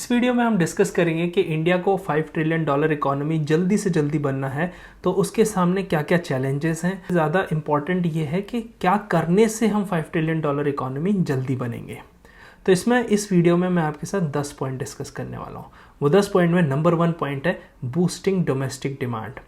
इस वीडियो में हम डिस्कस करेंगे कि इंडिया को $5 ट्रिलियन इकोनॉमी जल्दी से जल्दी बनना है तो उसके सामने क्या क्या चैलेंजेस हैं। ज़्यादा इम्पॉर्टेंट ये है कि क्या करने से हम $5 ट्रिलियन इकोनॉमी जल्दी बनेंगे। तो इस वीडियो में मैं आपके साथ 10 पॉइंट डिस्कस करने वाला हूँ। वो 10 पॉइंट में नंबर 1 पॉइंट है बूस्टिंग डोमेस्टिक डिमांड।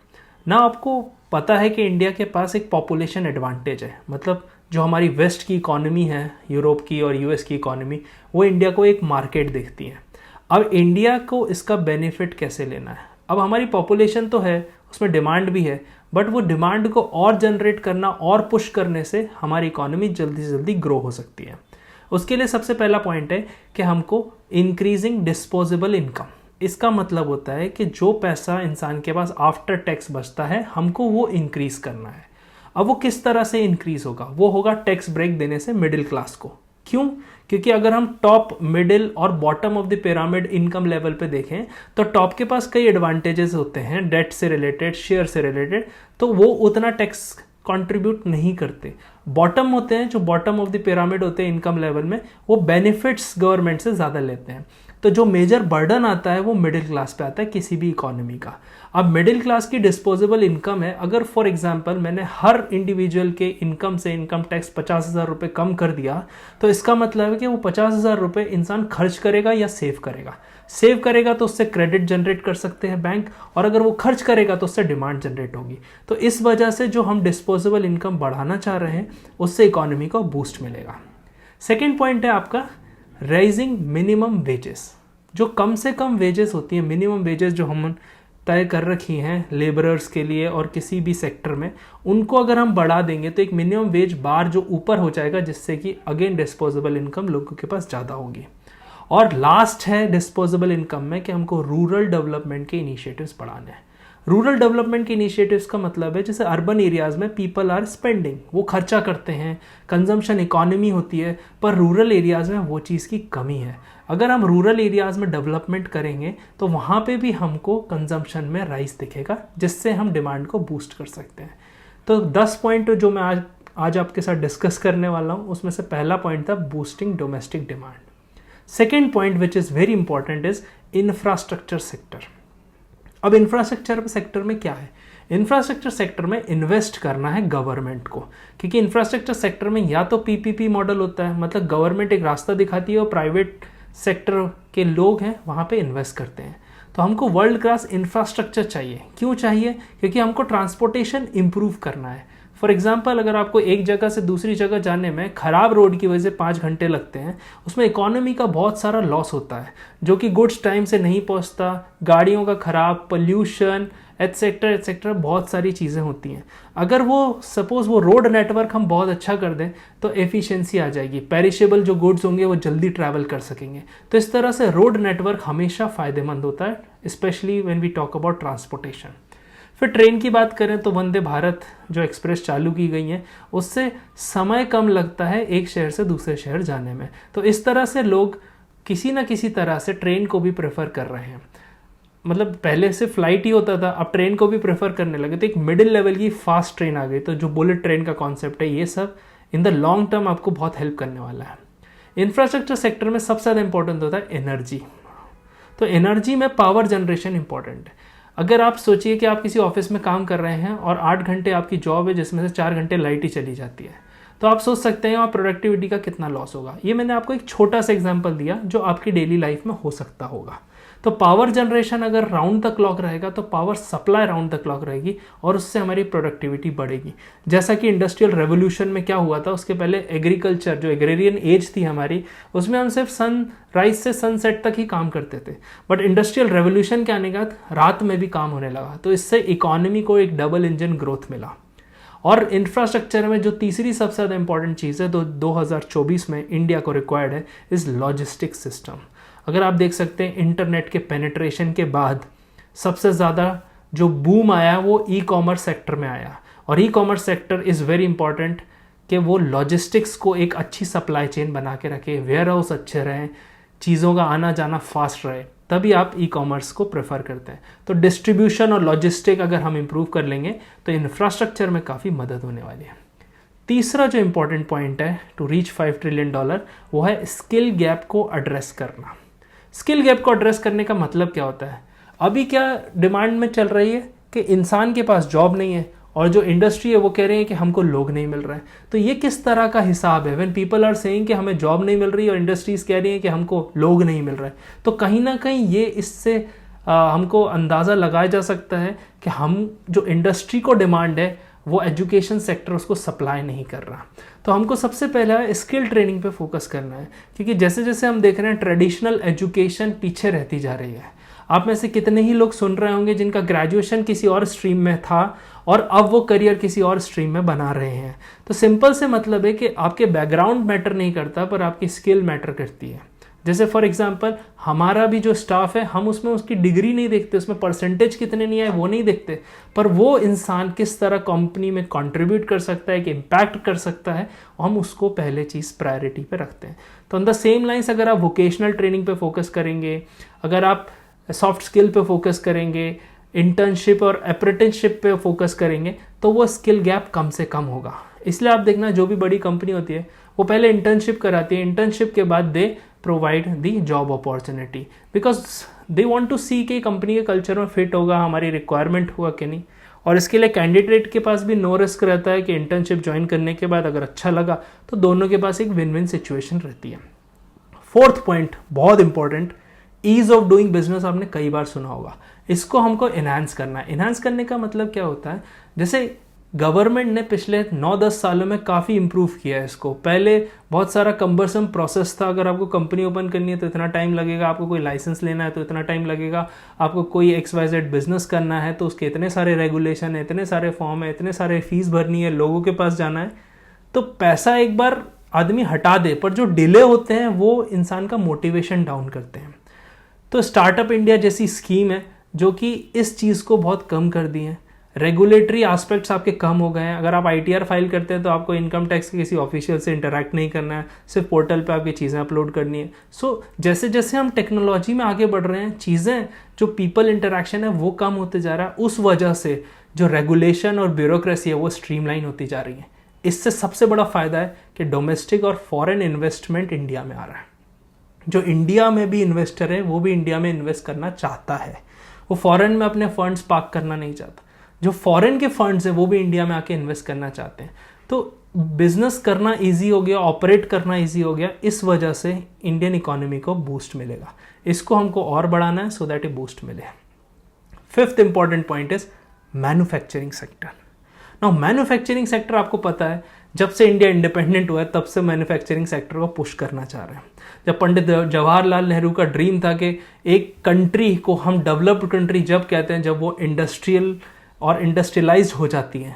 ना आपको पता है कि इंडिया के पास एक पॉपुलेशन एडवांटेज है, मतलब जो हमारी वेस्ट की इकोनॉमी है, यूरोप की और यूएस की इकोनॉमी, वो इंडिया को एक मार्केट देखती है। अब इंडिया को इसका बेनिफिट कैसे लेना है। अब हमारी पॉपुलेशन तो है, उसमें डिमांड भी है, बट वो डिमांड को और जनरेट करना और पुश करने से हमारी इकोनॉमी जल्दी से जल्दी ग्रो हो सकती है। उसके लिए सबसे पहला पॉइंट है कि हमको इंक्रीजिंग डिस्पोजेबल इनकम। इसका मतलब होता है कि जो पैसा इंसान के पास आफ्टर टैक्स बचता है, हमको वो इंक्रीज करना है। अब वो किस तरह से इंक्रीज होगा? वो होगा टैक्स ब्रेक देने से मिडिल क्लास को। क्यों? क्योंकि अगर हम टॉप, मिडिल और bottom of the pyramid income level पे देखें तो टॉप के पास कई एडवांटेजेस होते हैं, डेट से रिलेटेड, शेयर से रिलेटेड, तो वो उतना टैक्स कंट्रीब्यूट नहीं करते। बॉटम होते हैं, जो बॉटम ऑफ द पिरामिड होते हैं इनकम लेवल में, वो बेनिफिट्स गवर्नमेंट से ज़्यादा लेते हैं। तो जो मेजर बर्डन आता है वो मिडिल क्लास पे आता है किसी भी इकोनॉमी का। अब मिडिल क्लास की डिस्पोजेबल इनकम है, अगर फॉर एग्जांपल मैंने हर इंडिविजुअल के इनकम से इनकम टैक्स 50,000 रुपये कम कर दिया, तो इसका मतलब है कि वो 50,000 रुपये इंसान खर्च करेगा या सेव करेगा। सेव करेगा तो उससे क्रेडिट जनरेट कर सकते हैं बैंक, और अगर वो खर्च करेगा तो उससे डिमांड जनरेट होगी। तो इस वजह से जो हम डिस्पोजेबल इनकम बढ़ाना चाह रहे हैं, उससे इकोनॉमी को बूस्ट मिलेगा। सेकेंड पॉइंट है आपका राइजिंग मिनिमम वेजेस। जो कम से कम वेजेस होती हैं, मिनिमम वेजेस जो हम तय कर रखी हैं लेबरर्स के लिए और किसी भी सेक्टर में, उनको अगर हम बढ़ा देंगे तो एक मिनिमम वेज बार जो ऊपर हो जाएगा, जिससे कि अगेन डिस्पोजेबल इनकम लोगों के पास ज़्यादा होगी। और लास्ट है डिस्पोजेबल इनकम में कि हमको रूरल डेवलपमेंट के इनिशिएटिव्स बढ़ाने हैं। रूरल डेवलपमेंट के इनिशिएटिव्स का मतलब है जैसे अर्बन एरियाज़ में पीपल आर स्पेंडिंग, वो खर्चा करते हैं, कंजम्पशन इकोनॉमी होती है, पर रूरल एरियाज़ में वो चीज़ की कमी है। अगर हम रूरल एरियाज़ में डेवलपमेंट करेंगे तो वहाँ पे भी हमको कंजम्पशन में राइज दिखेगा, जिससे हम डिमांड को बूस्ट कर सकते हैं। तो 10 पॉइंट जो मैं आज आपके साथ डिस्कस करने वाला हूँ, उसमें से पहला पॉइंट था boosting domestic demand. Second point which is very important is infrastructure sector. अब इंफ्रास्ट्रक्चर सेक्टर में क्या है? इंफ्रास्ट्रक्चर सेक्टर में इन्वेस्ट करना है गवर्नमेंट को, क्योंकि इंफ्रास्ट्रक्चर सेक्टर में या तो पीपीपी मॉडल होता है, मतलब गवर्नमेंट एक रास्ता दिखाती है और प्राइवेट सेक्टर के लोग हैं वहाँ पे इन्वेस्ट करते हैं। तो हमको वर्ल्ड क्लास इंफ्रास्ट्रक्चर चाहिए। क्यों चाहिए? क्योंकि हमको ट्रांसपोर्टेशन इंप्रूव करना है। फॉर एग्जाम्पल, अगर आपको एक जगह से दूसरी जगह जाने में खराब रोड की वजह से 5 घंटे लगते हैं, उसमें इकोनॉमी का बहुत सारा लॉस होता है, जो कि गुड्स टाइम से नहीं पहुंचता, गाड़ियों का खराब, पोल्यूशन एटसेट्रा एटसेट्रा, बहुत सारी चीज़ें होती हैं। अगर वो सपोज वो रोड नेटवर्क हम बहुत अच्छा कर दें तो एफिशिएंसी आ जाएगी, पेरिशेबल जो गुड्स होंगे वो जल्दी ट्रैवल कर सकेंगे। तो इस तरह से रोड नेटवर्क हमेशा फ़ायदेमंद होता है, specially when we talk about transportation. फिर ट्रेन की बात करें तो वंदे भारत जो एक्सप्रेस चालू की गई है, उससे समय कम लगता है एक शहर से दूसरे शहर जाने में। तो इस तरह से लोग किसी न किसी तरह से ट्रेन को भी प्रेफर कर रहे हैं। मतलब पहले से फ्लाइट ही होता था, अब ट्रेन को भी प्रेफर करने लगे। तो एक मिडिल लेवल की फास्ट ट्रेन आ गई। तो जो बुलेट ट्रेन का कॉन्सेप्ट है, ये सब इन द लॉन्ग टर्म आपको बहुत हेल्प करने वाला है। इंफ्रास्ट्रक्चर सेक्टर में सबसे ज़्यादा इंपॉर्टेंट होता है एनर्जी। तो एनर्जी में पावर जनरेशन इंपॉर्टेंट है। अगर आप सोचिए कि आप किसी ऑफिस में काम कर रहे हैं और 8 घंटे आपकी जॉब है, जिसमें से 4 घंटे लाइट ही चली जाती है, तो आप सोच सकते हैं वहाँ प्रोडक्टिविटी का कितना लॉस होगा। ये मैंने आपको एक छोटा सा एग्जांपल दिया जो आपकी डेली लाइफ में हो सकता होगा। तो पावर जनरेशन अगर राउंड द क्लॉक रहेगा तो power supply round the clock रहेगी और उससे हमारी प्रोडक्टिविटी बढ़ेगी। जैसा कि इंडस्ट्रियल रेवोल्यूशन में क्या हुआ था, उसके पहले एग्रीकल्चर जो एग्रेरियन एज थी हमारी, उसमें हम सिर्फ सनराइज से सनसेट तक ही काम करते थे। बट इंडस्ट्रियल रेवोल्यूशन के आने के बाद रात में भी काम होने लगा, तो इससे इकोनॉमी को एक डबल इंजन ग्रोथ मिला। और इंफ्रास्ट्रक्चर में जो तीसरी सबसे ज़्यादा इंपॉर्टेंट चीज़ है, तो 2024 में इंडिया को रिक्वायर्ड है, इज़ लॉजिस्टिक सिस्टम। अगर आप देख सकते हैं इंटरनेट के पेनिट्रेशन के बाद सबसे ज़्यादा जो बूम आया वो ई कॉमर्स सेक्टर में आया। और e commerce sector is very important कि वो लॉजिस्टिक्स को एक अच्छी सप्लाई चेन बना के रखे, वेयर हाउस अच्छे रहें, चीज़ों का आना जाना फास्ट रहे, तभी आप ई कॉमर्स को प्रेफर करते हैं। तो डिस्ट्रीब्यूशन और लॉजिस्टिक अगर हम इम्प्रूव कर लेंगे तो इंफ्रास्ट्रक्चर में काफ़ी मदद होने वाली है। तीसरा जो इंपॉर्टेंट पॉइंट है टू रीच $5 ट्रिलियन, वो है स्किल गैप को एड्रेस करना। स्किल गैप को एड्रेस करने का मतलब क्या होता है? अभी क्या डिमांड में चल रही है कि इंसान के पास जॉब नहीं है और जो इंडस्ट्री है वो कह रहे हैं कि हमको लोग नहीं मिल रहे हैं। तो ये किस तरह का हिसाब है? व्हेन पीपल आर सेइंग कि हमें जॉब नहीं मिल रही और इंडस्ट्रीज कह रही हैं कि हमको लोग नहीं मिल रहे हैं, तो कहीं ना कहीं ये इससे हमको अंदाज़ा लगाया जा सकता है कि हम जो इंडस्ट्री को डिमांड है वो एजुकेशन सेक्टर उसको सप्लाई नहीं कर रहा। तो हमको सबसे पहला स्किल ट्रेनिंग पे फोकस करना है, क्योंकि जैसे जैसे हम देख रहे हैं ट्रेडिशनल एजुकेशन पीछे रहती जा रही है। आप में से कितने ही लोग सुन रहे होंगे जिनका ग्रेजुएशन किसी और स्ट्रीम में था और अब वो करियर किसी और स्ट्रीम में बना रहे हैं। तो सिंपल से मतलब है कि आपके बैकग्राउंड मैटर नहीं करता, पर आपकी स्किल मैटर करती है। जैसे फॉर एग्जांपल हमारा भी जो स्टाफ है, हम उसमें उसकी डिग्री नहीं देखते, उसमें परसेंटेज कितने नहीं आए वो नहीं देखते, पर वो इंसान किस तरह कंपनी में कंट्रीब्यूट कर सकता है, कि इम्पैक्ट कर सकता है, हम उसको पहले चीज़ प्रायोरिटी पे रखते हैं। तो ऑन द सेम लाइन्स अगर आप वोकेशनल ट्रेनिंग पे फोकस करेंगे, अगर आप सॉफ्ट स्किल पे फोकस करेंगे, इंटर्नशिप और अप्रेंटिसशिप पे फोकस करेंगे, तो वो स्किल गैप कम से कम होगा। इसलिए आप देखना जो भी बड़ी कंपनी होती है वो पहले इंटर्नशिप कराती है, इंटर्नशिप के बाद they provide the job opportunity, because they want to see कि कंपनी के कल्चर में फिट होगा, हमारी रिक्वायरमेंट होगा कि नहीं। और इसके लिए कैंडिडेट के पास भी नो रिस्क रहता है कि इंटर्नशिप ज्वाइन करने के बाद अगर अच्छा लगा तो दोनों के पास एक विन विन सिचुएशन रहती है। फोर्थ पॉइंट बहुत important, ease of doing business. आपने कई बार सुना होगा, इसको हमको इन्हांस करना है। इन्हांस करने का मतलब क्या होता है? जैसे गवर्नमेंट ने पिछले 9-10 सालों में काफ़ी इंप्रूव किया है इसको। पहले बहुत सारा कम्बरसम प्रोसेस था, अगर आपको कंपनी ओपन करनी है तो इतना टाइम लगेगा, आपको कोई लाइसेंस लेना है तो इतना टाइम लगेगा, आपको कोई XYZ बिजनेस करना है तो उसके इतने सारे रेगुलेशन है, इतने सारे फॉर्म है, इतने सारे फीस भरनी है, लोगों के पास जाना है। तो पैसा एक बार आदमी हटा दे, पर जो डिले होते हैं वो इंसान का मोटिवेशन डाउन करते हैं। तो स्टार्टअप इंडिया जैसी स्कीम है जो कि इस चीज़ को बहुत कम कर दी है। रेगुलेटरी एस्पेक्ट्स आपके कम हो गए हैं। अगर आप ITR फाइल करते हैं तो आपको इनकम टैक्स के किसी ऑफिशियल से इंटरैक्ट नहीं करना है, सिर्फ पोर्टल पे आपकी चीज़ें अपलोड करनी है। सो जैसे जैसे हम टेक्नोलॉजी में आगे बढ़ रहे हैं, चीज़ें जो पीपल इंटरैक्शन है वो कम होते जा रहा है। उस वजह से जो रेगुलेशन और ब्यूरोक्रेसी है वो स्ट्रीमलाइन होती जा रही है। इससे सबसे बड़ा फ़ायदा है कि डोमेस्टिक और फॉरेन इन्वेस्टमेंट इंडिया में आ रहा है। जो इंडिया में भी इन्वेस्टर है वो भी इंडिया में इन्वेस्ट करना चाहता है, वो फॉरेन में अपने फंड्स पार्क करना नहीं चाहता। जो फॉरेन के फंड्स है वो भी इंडिया में आके इन्वेस्ट करना चाहते हैं। तो बिजनेस करना इजी हो गया, ऑपरेट करना इजी हो गया। इस वजह से इंडियन इकोनॉमी को बूस्ट मिलेगा। इसको हमको और बढ़ाना है सो दैट ए बूस्ट मिले। Fifth important point is manufacturing sector. Now manufacturing sector आपको पता है जब से इंडिया इंडिपेंडेंट हुआ है तब से मैन्युफैक्चरिंग सेक्टर को पुश करना चाह रहे हैं। जब पंडित जवाहरलाल नेहरू का ड्रीम था कि एक कंट्री को हम डेवलप्ड कंट्री जब कहते हैं जब वो इंडस्ट्रियल और इंडस्ट्रियलाइज्ड हो जाती है,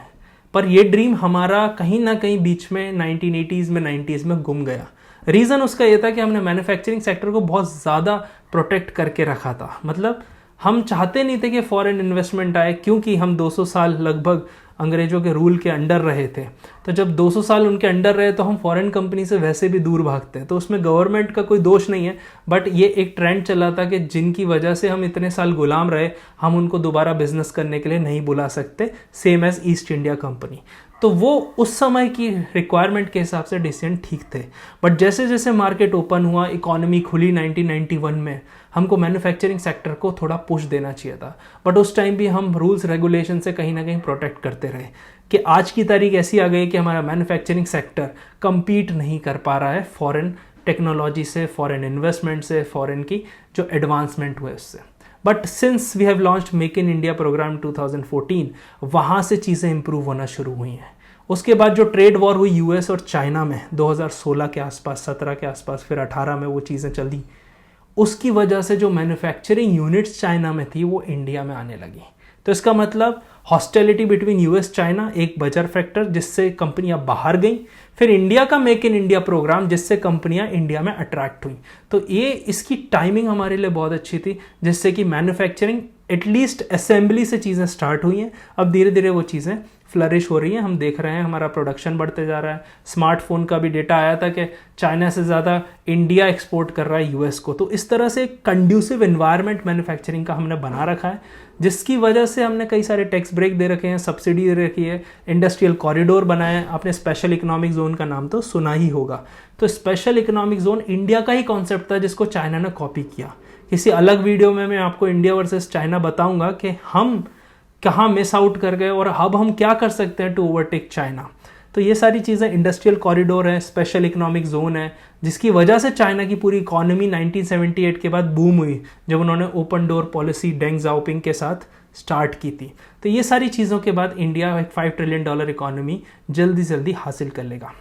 पर ये ड्रीम हमारा कहीं ना कहीं बीच में 1980s में 90s में गुम गया। रीज़न उसका ये था कि हमने मैन्युफैक्चरिंग सेक्टर को बहुत ज़्यादा प्रोटेक्ट करके रखा था। मतलब हम चाहते नहीं थे कि फॉरेन इन्वेस्टमेंट आए, क्योंकि हम 200 साल लगभग अंग्रेजों के रूल के अंडर रहे थे। तो जब 200 साल उनके अंडर रहे तो हम फॉरेन कंपनी से वैसे भी दूर भागते हैं। तो उसमें गवर्नमेंट का कोई दोष नहीं है, बट ये एक ट्रेंड चला था कि जिनकी वजह से हम इतने साल गुलाम रहे, हम उनको दोबारा बिजनेस करने के लिए नहीं बुला सकते, same as East India Company. तो वो उस समय की रिक्वायरमेंट के हिसाब से डिसीजन ठीक थे। बट जैसे जैसे मार्केट ओपन हुआ, इकोनॉमी खुली 1991 में, हमको मैन्युफैक्चरिंग सेक्टर को थोड़ा पुश देना चाहिए था। बट उस टाइम भी हम रूल्स रेगुलेशन से कहीं ना कहीं प्रोटेक्ट करते रहे कि आज की तारीख ऐसी आ गई कि हमारा मैन्युफैक्चरिंग सेक्टर compete नहीं कर पा रहा है फॉरेन टेक्नोलॉजी से, फॉरेन इन्वेस्टमेंट से, फॉरेन की जो एडवांसमेंट हुए उससे। But since we have launched Make in India program 2014, वहाँ से चीज़ें इंप्रूव होना शुरू हुई हैं। उसके बाद जो ट्रेड वॉर हुई US और चाइना में 2016 के आसपास, 17 के आसपास, फिर 18 में वो चीज़ें चली, उसकी वजह से जो मैन्युफैक्चरिंग यूनिट्स चाइना में थी वो इंडिया में आने लगी। तो इसका मतलब हॉस्टिलिटी बिटवीन US चाइना एक बजर फैक्टर जिससे कंपनियां बाहर गई, फिर इंडिया का मेक इन इंडिया प्रोग्राम जिससे कंपनियां इंडिया में अट्रैक्ट हुई। तो ये इसकी टाइमिंग हमारे लिए बहुत अच्छी थी, जिससे कि मैन्युफैक्चरिंग एटलीस्ट असेंबली से चीज़ें स्टार्ट हुई हैं। अब धीरे धीरे वो चीज़ें फ्लरिश हो रही हैं, हम देख रहे हैं हमारा प्रोडक्शन बढ़ते जा रहा है। स्मार्टफोन का भी डेटा आया था कि चाइना से ज़्यादा इंडिया एक्सपोर्ट कर रहा है US को। तो इस तरह से एक कंड्यूसिव एनवायरनमेंट मैन्युफैक्चरिंग का हमने बना रखा है, जिसकी वजह से हमने कई सारे टैक्स ब्रेक दे रखे हैं, सब्सिडी दे रखी है, इंडस्ट्रियल कॉरिडोर बनाए हैं। आपने स्पेशल इकोनॉमिक जोन का नाम तो सुना ही होगा। तो स्पेशल इकोनॉमिक जोन इंडिया का ही कॉन्सेप्ट था जिसको चाइना ने कॉपी किया, किसी अलग वीडियो में मैं आपको इंडिया वर्सेस चाइना बताऊंगा कि हम कहाँ मिस आउट कर गए और अब हम क्या कर सकते हैं टू ओवरटेक चाइना। तो ये सारी चीज़ें, इंडस्ट्रियल कॉरिडोर है, स्पेशल इकोनॉमिक जोन है, जिसकी वजह से चाइना की पूरी इकोनॉमी 1978 के बाद बूम हुई, जब उन्होंने ओपन डोर पॉलिसी डेंग जाओपिंग के साथ स्टार्ट की थी। तो ये सारी चीज़ों के बाद इंडिया एक $5 ट्रिलियन इकोनॉमी जल्दी जल्दी हासिल कर लेगा।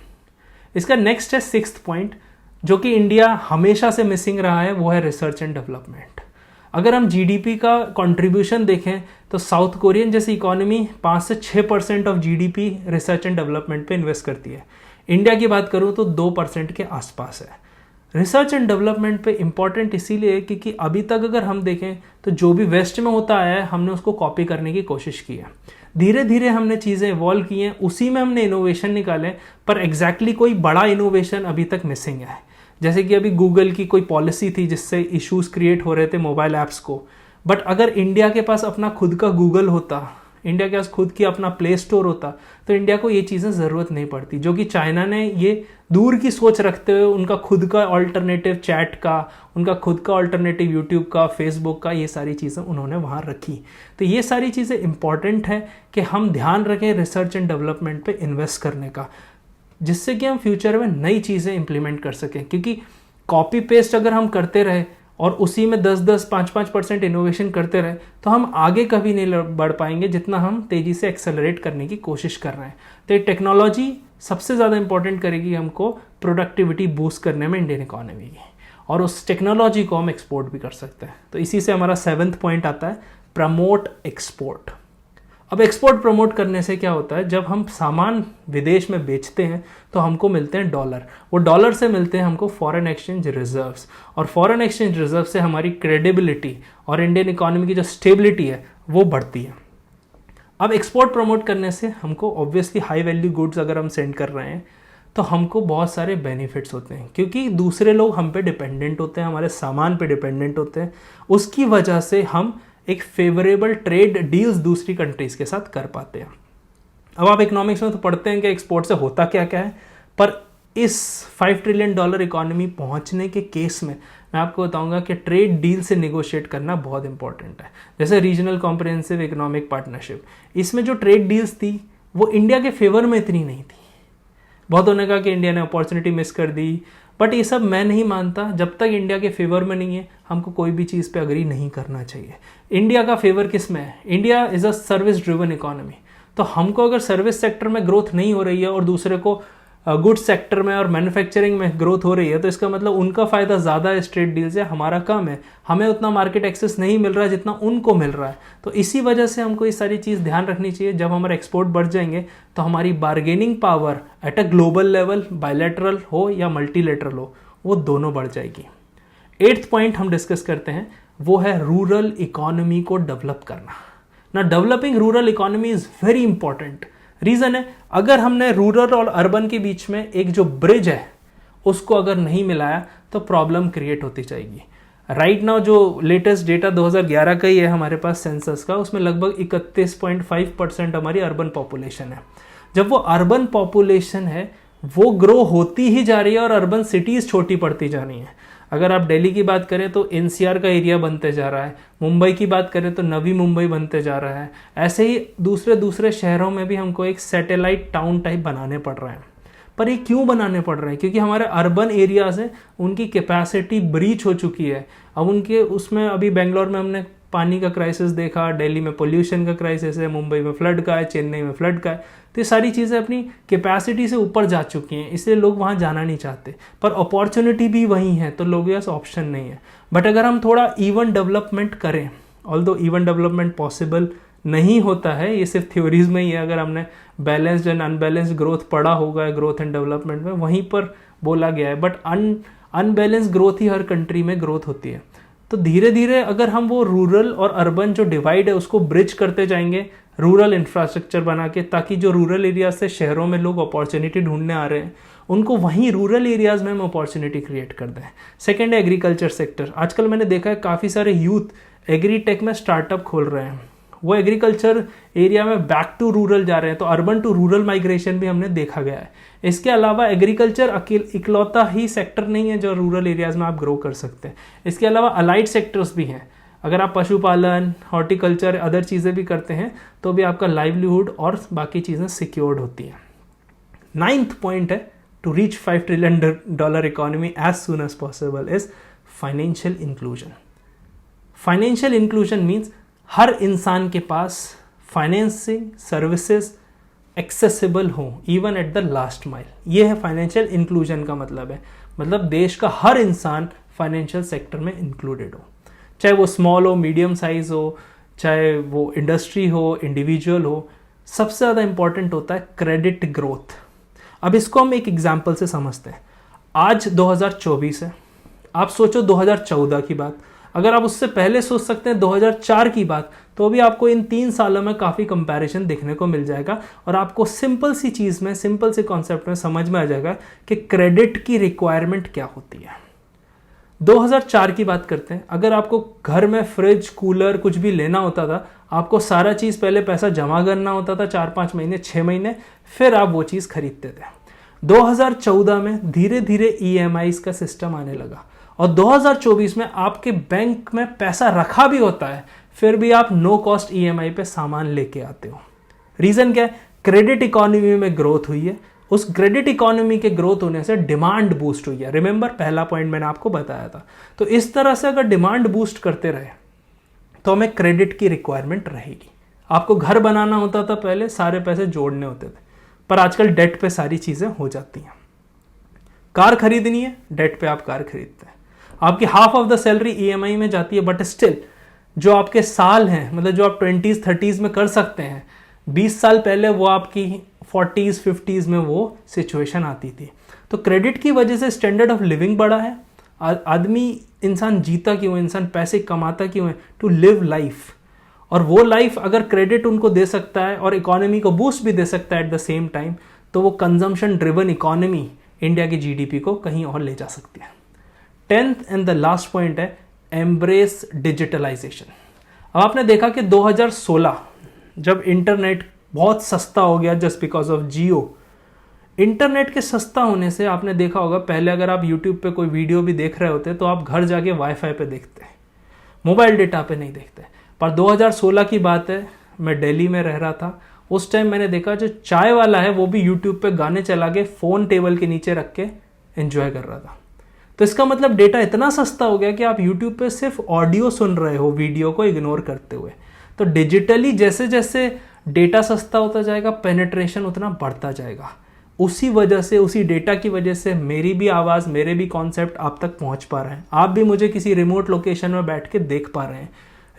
इसका नेक्स्ट है 6th पॉइंट, जो कि इंडिया हमेशा से मिसिंग रहा है, वो है रिसर्च एंड डेवलपमेंट। अगर हम जीडीपी का कंट्रीब्यूशन देखें तो साउथ कोरियन जैसी इकोनॉमी 5 से 6% of GDP research and development पे इन्वेस्ट करती है। इंडिया की बात करूं तो 2% के आसपास है। रिसर्च एंड डेवलपमेंट पे इम्पॉर्टेंट इसीलिए है क्योंकि अभी तक अगर हम देखें तो जो भी वेस्ट में होता आया है हमने उसको कॉपी करने की कोशिश की है। धीरे धीरे हमने चीज़ें इवॉल्व की हैं, उसी में हमने इनोवेशन निकाले, पर एग्जैक्टली कोई बड़ा इनोवेशन अभी तक मिसिंग है। जैसे कि अभी गूगल की कोई पॉलिसी थी जिससे इश्यूज क्रिएट हो रहे थे मोबाइल ऐप्स को, बट अगर इंडिया के पास अपना खुद का गूगल होता, इंडिया के पास खुद की अपना प्ले स्टोर होता, तो इंडिया को ये चीज़ें ज़रूरत नहीं पड़ती। जो कि चाइना ने ये दूर की सोच रखते हुए उनका खुद का ऑल्टरनेटिव चैट का, उनका खुद का ऑल्टरनेटिव यूट्यूब का, फेसबुक का, ये सारी चीज़ें उन्होंने वहाँ रखी। तो ये सारी चीज़ें इंपॉर्टेंट है कि हम ध्यान रखें रिसर्च एंड डेवलपमेंट पे इन्वेस्ट करने का, जिससे कि हम फ्यूचर में नई चीज़ें इंप्लीमेंट कर सकें। क्योंकि कॉपी पेस्ट अगर हम करते रहे और उसी में 10-10, 5-5% इनोवेशन करते रहे तो हम आगे कभी नहीं बढ़ पाएंगे जितना हम तेज़ी से एक्सेलरेट करने की कोशिश कर रहे हैं। तो ये टेक्नोलॉजी सबसे ज़्यादा इंपॉर्टेंट करेगी हमको प्रोडक्टिविटी बूस्ट करने में इंडियन इकोनॉमी की, और उस टेक्नोलॉजी को हम एक्सपोर्ट भी कर सकते हैं। तो इसी से हमारा 7th पॉइंट आता है, प्रमोट एक्सपोर्ट। अब एक्सपोर्ट प्रमोट करने से क्या होता है, जब हम सामान विदेश में बेचते हैं तो हमको मिलते हैं डॉलर, वो डॉलर से मिलते हैं हमको फॉरेन एक्सचेंज रिजर्व्स, और फॉरेन एक्सचेंज रिजर्व से हमारी क्रेडिबिलिटी और इंडियन इकोनॉमी की जो स्टेबिलिटी है वो बढ़ती है। अब एक्सपोर्ट प्रमोट करने से हमको ऑब्वियसली हाई वैल्यू गुड्स अगर हम सेंड कर रहे हैं तो हमको बहुत सारे बेनिफिट्स होते हैं, क्योंकि दूसरे लोग हम पे डिपेंडेंट होते हैं, हमारे सामान पे डिपेंडेंट होते हैं। उसकी वजह से हम एक फेवरेबल ट्रेड डील्स दूसरी कंट्रीज के साथ कर पाते हैं। अब आप इकोनॉमिक्स में तो पढ़ते हैं कि एक्सपोर्ट से होता क्या क्या है, पर इस $5 ट्रिलियन इकोनॉमी पहुंचने के केस में मैं आपको बताऊंगा कि ट्रेड डील से नेगोशिएट करना बहुत इंपॉर्टेंट है। जैसे रीजनल कॉम्प्रिहेंसिव इकोनॉमिक पार्टनरशिप, इसमें जो ट्रेड डील्स थी वो इंडिया के फेवर में इतनी नहीं थी। बहुतों ने कहा कि इंडिया ने अपॉर्चुनिटी मिस कर दी, बट ये सब मैं नहीं मानता। जब तक इंडिया के फेवर में नहीं है हमको कोई भी चीज़ पे अग्री नहीं करना चाहिए। इंडिया का फेवर किस में है? India is a service driven economy. तो हमको अगर सर्विस सेक्टर में ग्रोथ नहीं हो रही है और दूसरे को गुड्स सेक्टर में और मैन्युफैक्चरिंग में ग्रोथ हो रही है, तो इसका मतलब उनका फ़ायदा ज़्यादा है स्ट्रेट डील से, हमारा कम है। हमें उतना मार्केट एक्सेस नहीं मिल रहा है जितना उनको मिल रहा है। तो इसी वजह से हमको ये सारी चीज़ ध्यान रखनी चाहिए। जब हमारे एक्सपोर्ट बढ़ जाएंगे तो हमारी bargaining power at a global level, bilateral हो या मल्टीलेटरल हो, वो दोनों बढ़ जाएगी। 8th पॉइंट हम डिस्कस करते हैं, वो है रूरल इकोनॉमी को डेवलप करना ना। Developing rural economy is very important. Reason है, अगर हमने रूरल और अर्बन के बीच में एक जो ब्रिज है उसको अगर नहीं मिलाया तो प्रॉब्लम क्रिएट होती जाएगी। राइट नाउ जो लेटेस्ट डेटा 2011 का ही है हमारे पास सेंसस का, उसमें लगभग 31.5% हमारी अर्बन पॉपुलेशन है। जब वो अर्बन पॉपुलेशन है वो ग्रो होती ही जा रही है और अर्बन सिटीज़ छोटी पड़ती जा रही हैं। अगर आप दिल्ली की बात करें तो एनसीआर का एरिया बनते जा रहा है, मुंबई की बात करें तो नवी मुंबई बनते जा रहा है। ऐसे ही दूसरे शहरों में भी हमको एक सैटेलाइट टाउन टाइप बनाने पड़ रहे हैं। पर ये क्यों बनाने पड़ रहे हैं? क्योंकि हमारे अर्बन एरियाज हैं उनकी कैपेसिटी ब्रीच हो चुकी है। अब उनके उसमें अभी बेंगलोर में हमने पानी का क्राइसिस देखा, दिल्ली में पोल्यूशन का क्राइसिस है, मुंबई में फ्लड का है, चेन्नई में फ्लड का है। तो ये सारी चीज़ें अपनी कैपेसिटी से ऊपर जा चुकी हैं, इसलिए लोग वहाँ जाना नहीं चाहते। पर अपॉर्चुनिटी भी वहीं है तो लोगों के पास ऑप्शन नहीं है। बट अगर हम थोड़ा इवन डेवलपमेंट करें, ऑल्दो इवन डेवलपमेंट पॉसिबल नहीं होता है, ये सिर्फ थ्योरीज में ही है। अगर हमने बैलेंस्ड एंड अनबैलेंस्ड ग्रोथ पढ़ा होगा ग्रोथ एंड डेवलपमेंट में, वहीं पर बोला गया है। But unbalanced growth he her country में ग्रोथ होती है। तो धीरे धीरे अगर हम वो रूरल और अर्बन जो डिवाइड है उसको ब्रिज करते जाएंगे, रूरल इंफ्रास्ट्रक्चर बना के, ताकि जो रूरल एरियाज से शहरों में लोग अपॉर्चुनिटी ढूंढने आ रहे हैं उनको वहीं रूरल एरियाज में हम अपॉर्चुनिटी क्रिएट कर दें। सेकेंड है एग्रीकल्चर सेक्टर। आजकल मैंने देखा है काफ़ी सारे यूथ एग्री टेक में स्टार्टअप खोल रहे हैं। वो एग्रीकल्चर एरिया में बैक टू रूरल जा रहे हैं, तो अर्बन टू रूरल माइग्रेशन भी हमने देखा गया है। इसके अलावा एग्रीकल्चर इकलौता ही सेक्टर नहीं है जो रूरल एरियाज में आप ग्रो कर सकते हैं। इसके अलावा अलाइड सेक्टर्स भी हैं। अगर आप पशुपालन, हॉर्टिकल्चर, अदर चीज़ें भी करते हैं तो भी आपका लाइवलीहुड और बाकी चीज़ें सिक्योर्ड होती हैं। 9th पॉइंट है to reach $5 trillion economy as soon as possible is financial inclusion. Financial inclusion means हर इंसान के पास फाइनेंसिंग सर्विसेज एक्सेसिबल हो even at the last mile. ये है फाइनेंशियल इंक्लूजन का मतलब है, मतलब देश का हर इंसान फाइनेंशियल सेक्टर में इंक्लूडेड हो, चाहे वो स्मॉल हो, मीडियम साइज हो, चाहे वो इंडस्ट्री हो, इंडिविजुअल हो। सबसे ज़्यादा इंपॉर्टेंट होता है क्रेडिट ग्रोथ। अब इसको हम एक एग्जाम्पल से समझते हैं। आज 2024 है, आप सोचो 2014 की बात, अगर आप उससे पहले सोच सकते हैं 2004 की बात, तो भी आपको इन 3 सालों में काफ़ी कंपैरिजन देखने को मिल जाएगा और आपको सिंपल सी चीज़ में, सिंपल से कॉन्सेप्ट में समझ में आ जाएगा कि क्रेडिट की रिक्वायरमेंट क्या होती है। 2004 की बात करते हैं। अगर आपको घर में फ्रिज, कूलर कुछ भी लेना होता था, आपको सारा चीज़ पहले पैसा जमा करना होता था 4-5 महीने, 6 महीने, फिर आप वो चीज़ खरीदते थे। 2014 में धीरे धीरे EMIs का सिस्टम आने लगा और 2024 में आपके बैंक में पैसा रखा भी होता है, फिर भी आप नो कॉस्ट EMI पे सामान लेके आते हो। रीज़न क्या है? क्रेडिट इकोनॉमी में ग्रोथ हुई है। उस क्रेडिट इकोनॉमी के ग्रोथ होने से डिमांड बूस्ट हुई है। रिमेंबर, पहला पॉइंट मैंने आपको बताया था। तो इस तरह से अगर डिमांड बूस्ट करते रहे तो हमें क्रेडिट की रिक्वायरमेंट रहेगी। आपको घर बनाना होता था, पहले सारे पैसे जोड़ने होते थे, पर आजकल डेट पे सारी चीज़ें हो जाती हैं। कार खरीदनी है, डेट पे आप कार खरीदते हैं। आपकी half of the salary EMI में जाती है, बट स्टिल जो आपके साल हैं, मतलब जो आप 20s 30s में कर सकते हैं, 20 साल पहले वो आपकी 40s 50s में वो सिचुएशन आती थी। तो क्रेडिट की वजह से स्टैंडर्ड ऑफ लिविंग बढ़ा है। आदमी, इंसान जीता क्यों है, इंसान पैसे कमाता क्यों है? To live life. और वो लाइफ अगर क्रेडिट उनको दे सकता है और इकोनॉमी को बूस्ट भी दे सकता है एट द सेम टाइम, तो वो कंजम्पशन ड्रिवन इकोनॉमी इंडिया की GDP को कहीं और ले जा सकती है। 10th and the last point है एम्ब्रेस डिजिटलाइजेशन। अब आपने देखा कि 2016 जब इंटरनेट बहुत सस्ता हो गया just because of Jio, internet के सस्ता होने से आपने देखा होगा, पहले अगर आप यूट्यूब पे कोई वीडियो भी देख रहे होते तो आप घर जाके वाईफाई पे देखते हैं, मोबाइल डेटा पे नहीं देखते। पर 2016 की बात है, मैं दिल्ली में रह रहा था, उस टाइम मैंने देखा जो चाय वाला है वो भी यूट्यूब पे गाने चला के फ़ोन टेबल के नीचे रख के एंजॉय कर रहा था। तो इसका मतलब डेटा इतना सस्ता हो गया कि आप यूट्यूब पे सिर्फ ऑडियो सुन रहे हो, वीडियो को इग्नोर करते हुए। तो डिजिटली जैसे जैसे डेटा सस्ता होता जाएगा, पेनिट्रेशन उतना बढ़ता जाएगा। उसी वजह से, उसी डेटा की वजह से मेरी भी आवाज़, मेरे भी कॉन्सेप्ट आप तक पहुंच पा रहे हैं। आप भी मुझे किसी रिमोट लोकेशन में बैठ के देख पा रहे हैं।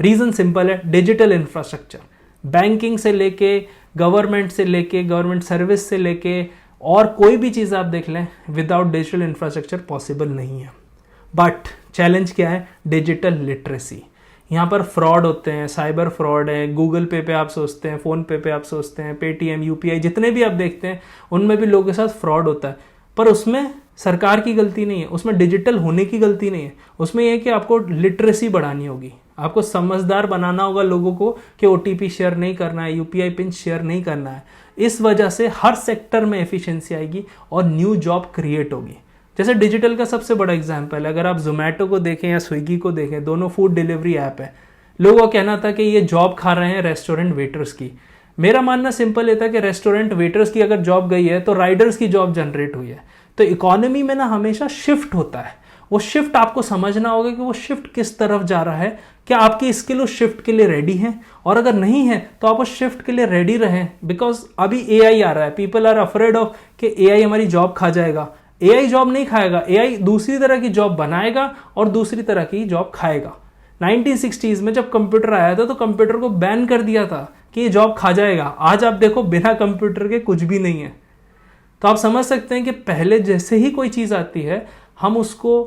रीज़न सिंपल है, डिजिटल इंफ्रास्ट्रक्चर, बैंकिंग से लेके, गवर्नमेंट से लेके, गवर्नमेंट सर्विस से लेके, और कोई भी चीज़ आप देख लें, विदाउट डिजिटल इंफ्रास्ट्रक्चर पॉसिबल नहीं है। बट चैलेंज क्या है? Digital literacy. यहाँ पर फ्रॉड होते हैं, साइबर फ्रॉड है, गूगल पे आप सोचते हैं, फ़ोन पे आप सोचते हैं, पेटीएम, UPI जितने भी आप देखते हैं उनमें भी लोगों के साथ फ्रॉड होता है। पर उसमें सरकार की गलती नहीं है, उसमें डिजिटल होने की गलती नहीं है। उसमें यह है कि आपको लिटरेसी बढ़ानी होगी, आपको समझदार बनाना होगा लोगों को कि OTP शेयर नहीं करना है, UPI पिन शेयर नहीं करना है। इस वजह से हर सेक्टर में एफिशिएंसी आएगी और न्यू जॉब क्रिएट होगी। जैसे डिजिटल का सबसे बड़ा एग्जाम्पल है, अगर आप जोमेटो को देखें या स्विगी को देखें, दोनों फूड डिलीवरी ऐप है। लोगों का कहना था कि ये जॉब खा रहे हैं रेस्टोरेंट वेटर्स की। मेरा मानना सिंपल ये था कि रेस्टोरेंट वेटर्स की अगर जॉब गई है तो राइडर्स की जॉब जनरेट हुई है। तो इकोनॉमी में ना हमेशा शिफ्ट होता है, वो शिफ्ट आपको समझना होगा कि वो शिफ्ट किस तरफ जा रहा है। क्या आपकी स्किल उस शिफ्ट के लिए रेडी है? और अगर नहीं है तो आप उस शिफ्ट के लिए रेडी रहें, बिकॉज अभी AI आ रहा है। पीपल आर अफ्रेड ऑफ कि AI हमारी जॉब खा जाएगा। AI जॉब नहीं खाएगा, AI दूसरी तरह की जॉब बनाएगा और दूसरी तरह की जॉब खाएगा। 1960s में जब कंप्यूटर आया था तो कंप्यूटर को बैन कर दिया था कि ये जॉब खा जाएगा। आज आप देखो बिना कंप्यूटर के कुछ भी नहीं है। तो आप समझ सकते हैं कि पहले जैसे ही कोई चीज़ आती है हम उसको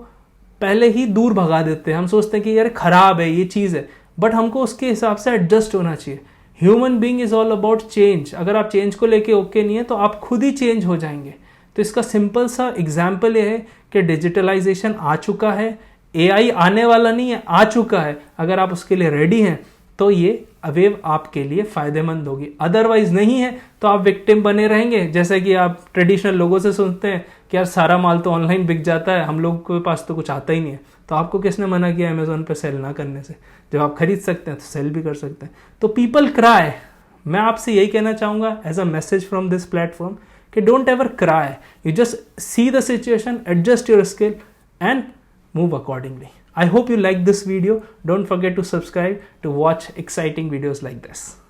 पहले ही दूर भगा देते हैं। हम सोचते हैं कि यार खराब है ये चीज़ है, बट हमको उसके हिसाब से एडजस्ट होना चाहिए। Human being is all about change. अगर आप चेंज को लेके ओके नहीं है तो आप खुद ही चेंज हो जाएंगे। तो इसका सिंपल सा एग्जाम्पल ये है कि डिजिटलाइजेशन आ चुका है, AI आने वाला नहीं है, आ चुका है। अगर आप उसके लिए रेडी हैं तो ये वेव आपके लिए फ़ायदेमंद होगी। अदरवाइज नहीं है तो आप विक्टिम बने रहेंगे। जैसे कि आप ट्रेडिशनल लोगों से सुनते हैं कि यार सारा माल तो ऑनलाइन बिक जाता है, हम लोग के पास तो कुछ आता ही नहीं है। तो आपको किसने मना किया अमेजोन पे सेल ना करने से? जब आप खरीद सकते हैं तो सेल भी कर सकते हैं। तो पीपल क्राई, मैं आपसे यही कहना चाहूँगा as a message from this platform कि don't ever cry, you just see the situation, adjust your skill and move accordingly. I hope you like this video. Don't forget to subscribe to watch exciting videos like this.